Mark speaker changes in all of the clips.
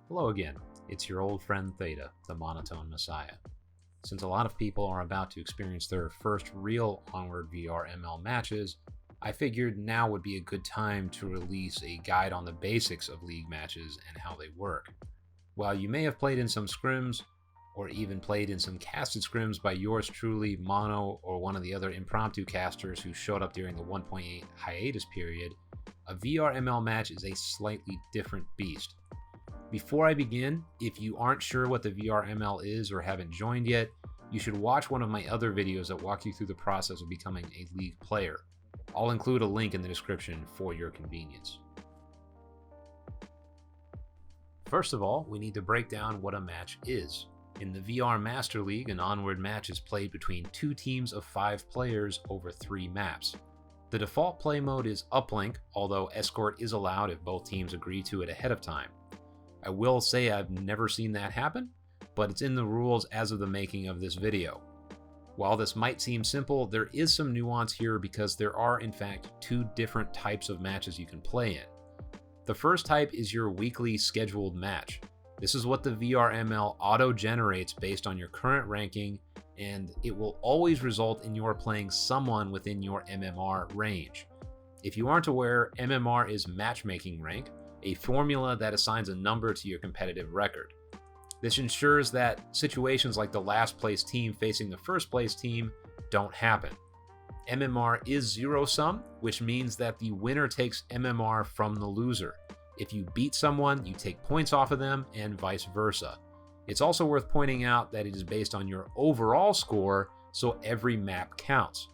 Speaker 1: Hello again, it's your old friend Theta, the monotone messiah. Since a lot of people are about to experience their first real Onward VRML matches, I figured now would be a good time to release a guide on the basics of League matches and how they work. While you may have played in some scrims, or even played in some casted scrims by yours truly, Mono, or one of the other impromptu casters who showed up during the 1.8 hiatus period, a VRML match is a slightly different beast. Before I begin, if you aren't sure what the VRML is or haven't joined yet, you should watch one of my other videos that walk you through the process of becoming a League player. I'll include a link in the description for your convenience. First of all, we need to break down what a match is. In the VR Master League, an Onward match is played between two teams of 5 players over 3 maps. The default play mode is uplink, although escort is allowed if both teams agree to it ahead of time. I will say I've never seen that happen, but it's in the rules as of the making of this video. While this might seem simple, there is some nuance here because there are in fact 2 different types of matches you can play in. The first type is your weekly scheduled match. This is what the VRML auto-generates based on your current ranking, and it will always result in your playing someone within your MMR range. If you aren't aware, MMR is matchmaking rank, a formula that assigns a number to your competitive record. This ensures that situations like the last place team facing the first place team don't happen. MMR is zero-sum, which means that the winner takes MMR from the loser. If you beat someone, you take points off of them, and vice versa. It's also worth pointing out that it is based on your overall score, so every map counts.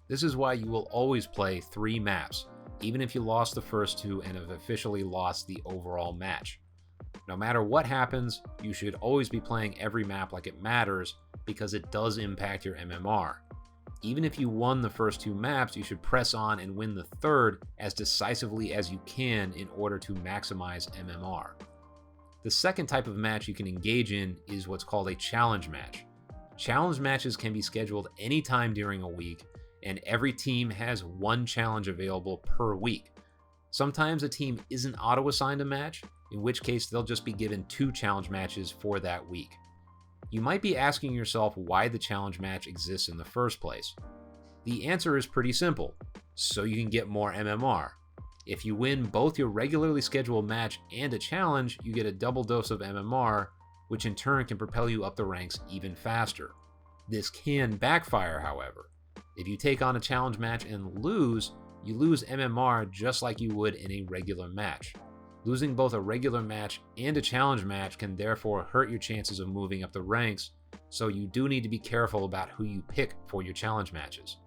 Speaker 1: This is why you will always play 3 maps, even if you lost the first 2 and have officially lost the overall match. No matter what happens, you should always be playing every map like it matters because it does impact your MMR. Even if you won the first 2 maps, you should press on and win the third as decisively as you can in order to maximize MMR. The second type of match you can engage in is what's called a challenge match. Challenge matches can be scheduled anytime during a week, and every team has 1 challenge available per week. Sometimes a team isn't auto-assigned a match, in which case they'll just be given 2 challenge matches for that week. You might be asking yourself why the challenge match exists in the first place. The answer is pretty simple: so you can get more MMR. If you win both your regularly scheduled match and a challenge, you get a double dose of MMR, which in turn can propel you up the ranks even faster. This can backfire, however. If you take on a challenge match and lose, you lose MMR just like you would in a regular match. Losing both a regular match and a challenge match can therefore hurt your chances of moving up the ranks, so you do need to be careful about who you pick for your challenge matches.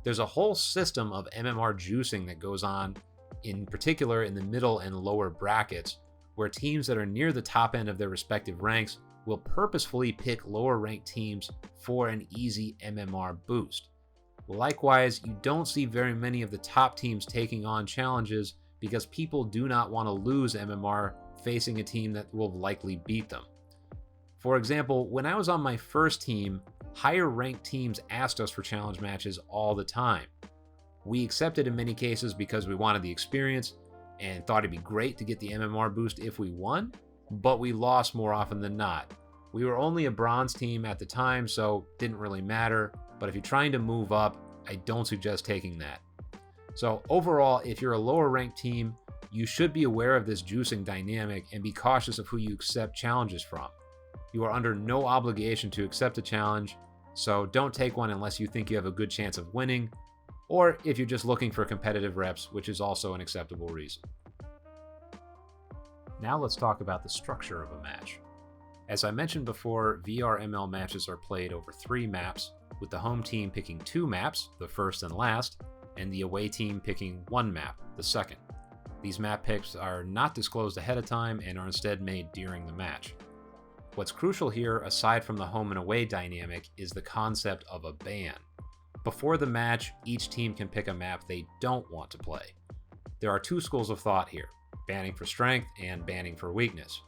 Speaker 1: There's a whole system of MMR juicing that goes on, in particular in the middle and lower brackets, where teams that are near the top end of their respective ranks will purposefully pick lower ranked teams for an easy MMR boost. Likewise, you don't see very many of the top teams taking on challenges because people do not want to lose MMR facing a team that will likely beat them. For example, when I was on my first team, higher ranked teams asked us for challenge matches all the time. We accepted in many cases because we wanted the experience and thought it'd be great to get the MMR boost if we won, but we lost more often than not. We were only a bronze team at the time, so it didn't really matter, but if you're trying to move up, I don't suggest taking that. So overall, if you're a lower ranked team, you should be aware of this juicing dynamic and be cautious of who you accept challenges from. You are under no obligation to accept a challenge, so don't take one unless you think you have a good chance of winning, or if you're just looking for competitive reps, which is also an acceptable reason. Now let's talk about the structure of a match. As I mentioned before, VRML matches are played over 3 maps, with the home team picking 2 maps, the first and last, and the away team picking 1 map, the second. These map picks are not disclosed ahead of time and are instead made during the match. What's crucial here, aside from the home and away dynamic, is the concept of a ban. Before the match, each team can pick a map they don't want to play. There are 2 schools of thought here: banning for strength and banning for weakness.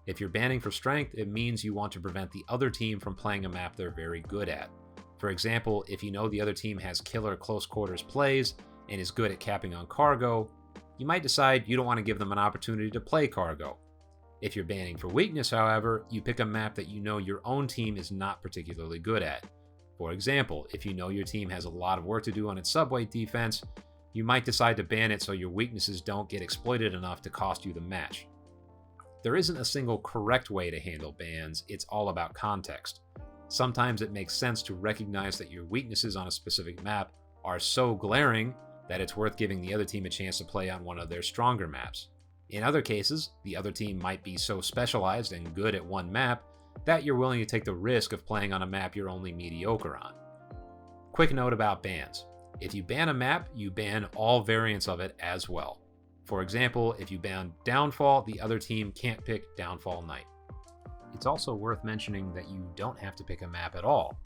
Speaker 1: If you're banning for strength, it means you want to prevent the other team from playing a map they're very good at. For example, if you know the other team has killer close quarters plays and is good at capping on cargo, you might decide you don't want to give them an opportunity to play cargo. If you're banning for weakness, however, you pick a map that you know your own team is not particularly good at. For example, if you know your team has a lot of work to do on its subweight defense, you might decide to ban it so your weaknesses don't get exploited enough to cost you the match. There isn't a single correct way to handle bans, it's all about context. Sometimes it makes sense to recognize that your weaknesses on a specific map are so glaring that it's worth giving the other team a chance to play on one of their stronger maps. In other cases, the other team might be so specialized and good at one map that you're willing to take the risk of playing on a map you're only mediocre on. Quick note about bans. If you ban a map, you ban all variants of it as well. For example, if you ban Downfall, the other team can't pick Downfall Night. It's also worth mentioning that you don't have to pick a map at all.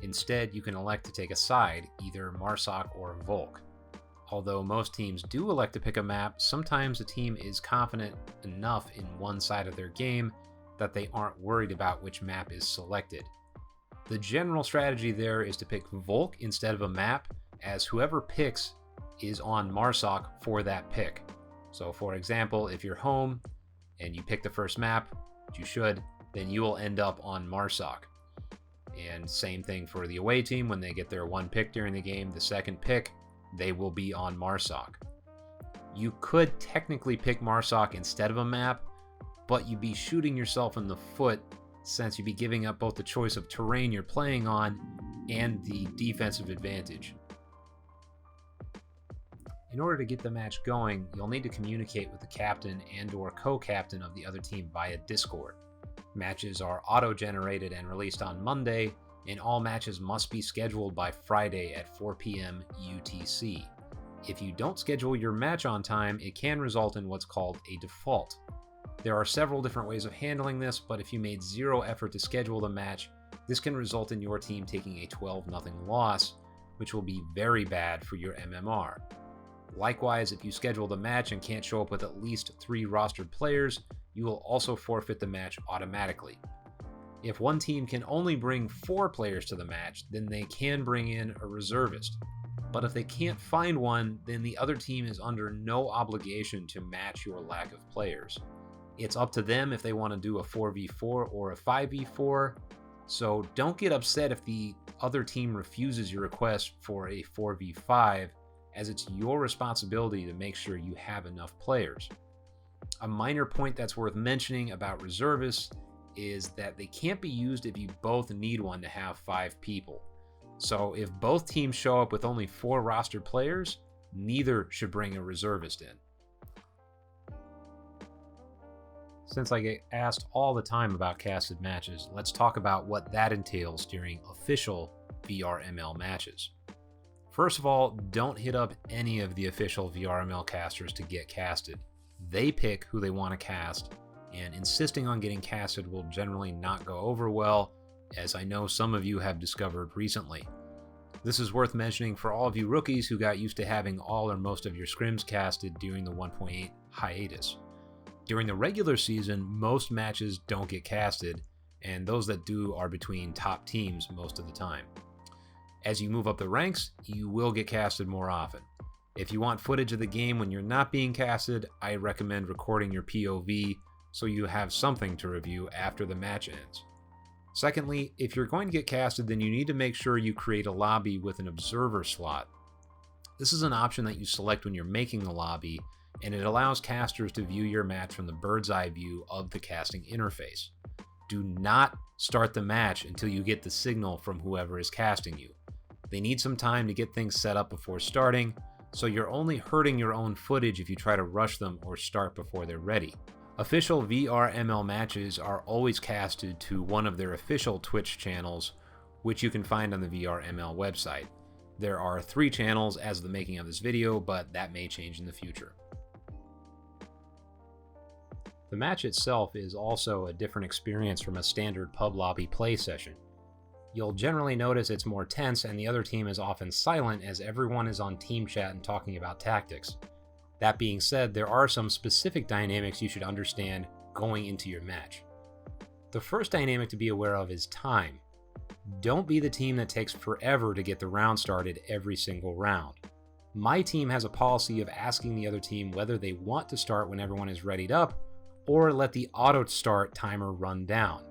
Speaker 1: Instead, you can elect to take a side, either Marsoc or Volk. Although most teams do elect to pick a map, sometimes a team is confident enough in one side of their game that they aren't worried about which map is selected. The general strategy there is to pick Volk instead of a map, as whoever picks is on Marsoc for that pick. So for example, if you're home and you pick the first map, which you should, then you will end up on Marsoc. And same thing for the away team. When they get their one pick during the game, the second pick, they will be on Marsoc. You could technically pick Marsoc instead of a map, but you'd be shooting yourself in the foot since you'd be giving up both the choice of terrain you're playing on and the defensive advantage. In order to get the match going, you'll need to communicate with the captain and/or co-captain of the other team via Discord. Matches are auto-generated and released on Monday, and all matches must be scheduled by Friday at 4 p.m. UTC. If you don't schedule your match on time, it can result in what's called a default. There are several different ways of handling this, but if you made zero effort to schedule the match, this can result in your team taking a 12-0 loss, which will be very bad for your MMR. Likewise, if you schedule the match and can't show up with at least 3 rostered players, you will also forfeit the match automatically. If one team can only bring 4 players to the match, then they can bring in a reservist. But if they can't find one, then the other team is under no obligation to match your lack of players. It's up to them if they want to do a 4v4 or a 5v4, so don't get upset if the other team refuses your request for a 4v5, as it's your responsibility to make sure you have enough players. A minor point that's worth mentioning about reservists is that they can't be used if you both need one to have 5 people. So if both teams show up with only 4 rostered players, neither should bring a reservist in. Since I get asked all the time about casted matches, let's talk about what that entails during official VRML matches. First of all, don't hit up any of the official VRML casters to get casted. They pick who they want to cast, and insisting on getting casted will generally not go over well, as I know some of you have discovered recently. This is worth mentioning for all of you rookies who got used to having all or most of your scrims casted during the 1.8 hiatus. During the regular season, most matches don't get casted, and those that do are between top teams most of the time. As you move up the ranks, you will get casted more often. If you want footage of the game when you're not being casted, I recommend recording your POV so you have something to review after the match ends. Secondly, if you're going to get casted, then you need to make sure you create a lobby with an observer slot. This is an option that you select when you're making the lobby, and it allows casters to view your match from the bird's eye view of the casting interface. Do not start the match until you get the signal from whoever is casting you. They need some time to get things set up before starting, so you're only hurting your own footage if you try to rush them or start before they're ready. Official VRML matches are always casted to one of their official Twitch channels, which you can find on the VRML website. There are 3 channels as of the making of this video, but that may change in the future. The match itself is also a different experience from a standard pub lobby play session. You'll generally notice it's more tense and the other team is often silent as everyone is on team chat and talking about tactics. That being said, there are some specific dynamics you should understand going into your match. The first dynamic to be aware of is time. Don't be the team that takes forever to get the round started every single round. My team has a policy of asking the other team whether they want to start when everyone is readied up, or let the auto start timer run down.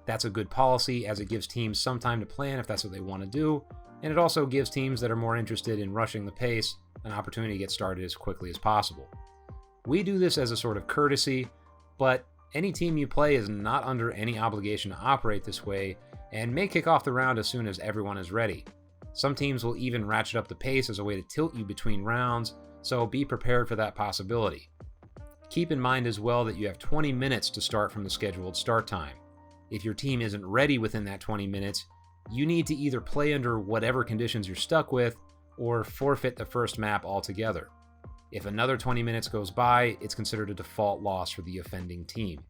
Speaker 1: That's a good policy as it gives teams some time to plan if that's what they want to do, and it also gives teams that are more interested in rushing the pace an opportunity to get started as quickly as possible. We do this as a sort of courtesy, but any team you play is not under any obligation to operate this way and may kick off the round as soon as everyone is ready. Some teams will even ratchet up the pace as a way to tilt you between rounds, so be prepared for that possibility. Keep in mind as well that you have 20 minutes to start from the scheduled start time. If your team isn't ready within that 20 minutes, you need to either play under whatever conditions you're stuck with or forfeit the first map altogether. If another 20 minutes goes by, it's considered a default loss for the offending team.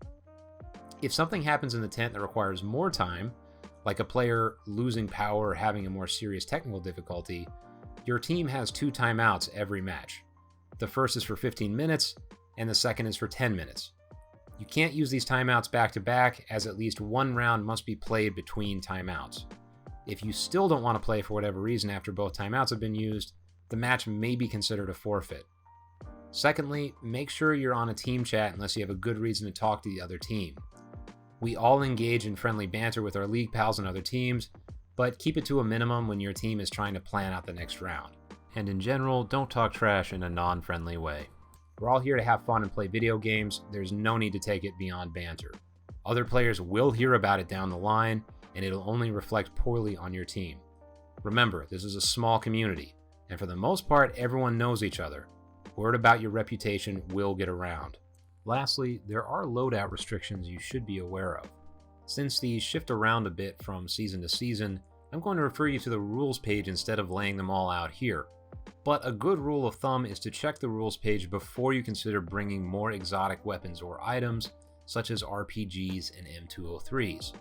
Speaker 1: If something happens in the tent that requires more time, like a player losing power or having a more serious technical difficulty, your team has 2 timeouts every match. The first is for 15 minutes, and the second is for 10 minutes. You can't use these timeouts back to back, as at least one round must be played between timeouts. If you still don't want to play for whatever reason after both timeouts have been used, the match may be considered a forfeit. Secondly, make sure you're on a team chat unless you have a good reason to talk to the other team. We all engage in friendly banter with our league pals and other teams, but keep it to a minimum when your team is trying to plan out the next round. And in general, don't talk trash in a non-friendly way. We're all here to have fun and play video games. There's no need to take it beyond banter. Other players will hear about it down the line, and it'll only reflect poorly on your team. Remember, this is a small community, and for the most part, everyone knows each other. Word about your reputation will get around. Lastly, there are loadout restrictions you should be aware of. Since these shift around a bit from season to season, I'm going to refer you to the rules page instead of laying them all out here. But a good rule of thumb is to check the rules page before you consider bringing more exotic weapons or items, such as RPGs and M203s.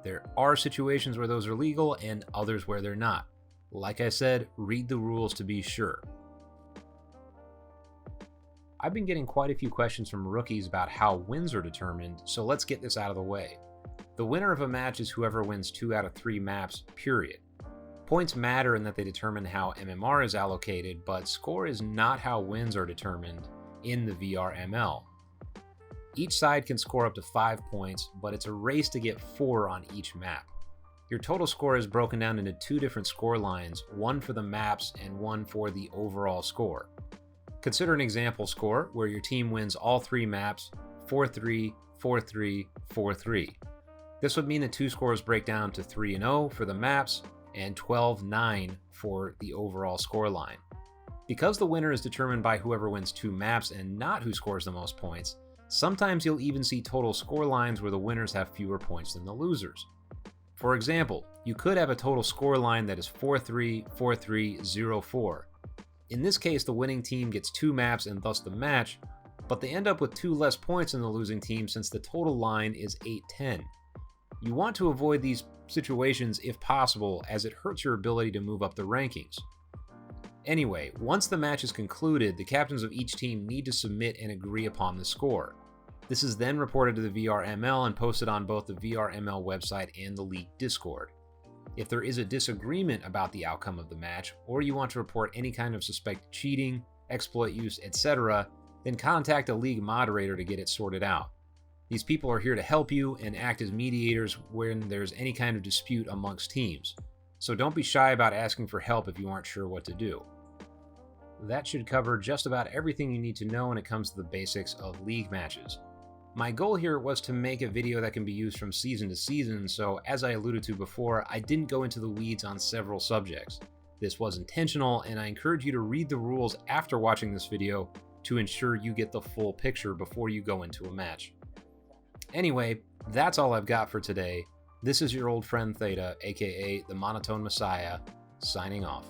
Speaker 1: There are situations where those are legal and others where they're not. Like I said, read the rules to be sure. I've been getting quite a few questions from rookies about how wins are determined, so let's get this out of the way. The winner of a match is whoever wins 2 out of 3 maps, period. Points matter in that they determine how MMR is allocated, but score is not how wins are determined in the VRML. Each side can score up to 5 points, but it's a race to get 4 on each map. Your total score is broken down into 2 different score lines, one for the maps and one for the overall score. Consider an example score where your team wins all 3 maps, 4-3, 4-3, 4-3. This would mean the 2 scores break down to 3-0 for the maps and 12-9 for the overall score line. Because the winner is determined by whoever wins 2 maps and not who scores the most points, sometimes you'll even see total score lines where the winners have fewer points than the losers. For example, you could have a total score line that is 4-3, 4-3, 0-4. In this case, the winning team gets 2 maps and thus the match, but they end up with 2 less points than the losing team since the total line is 8-10. You want to avoid these situations if possible, as it hurts your ability to move up the rankings. Anyway, once the match is concluded, the captains of each team need to submit and agree upon the score. This is then reported to the VRML and posted on both the VRML website and the league Discord. If there is a disagreement about the outcome of the match, or you want to report any kind of suspected cheating, exploit use, etc., then contact a league moderator to get it sorted out. These people are here to help you and act as mediators when there's any kind of dispute amongst teams, so don't be shy about asking for help if you aren't sure what to do. That should cover just about everything you need to know when it comes to the basics of league matches. My goal here was to make a video that can be used from season to season, so as I alluded to before, I didn't go into the weeds on several subjects. This was intentional, and I encourage you to read the rules after watching this video to ensure you get the full picture before you go into a match. Anyway, that's all I've got for today. This is your old friend Theta, aka the Monotone Messiah, signing off.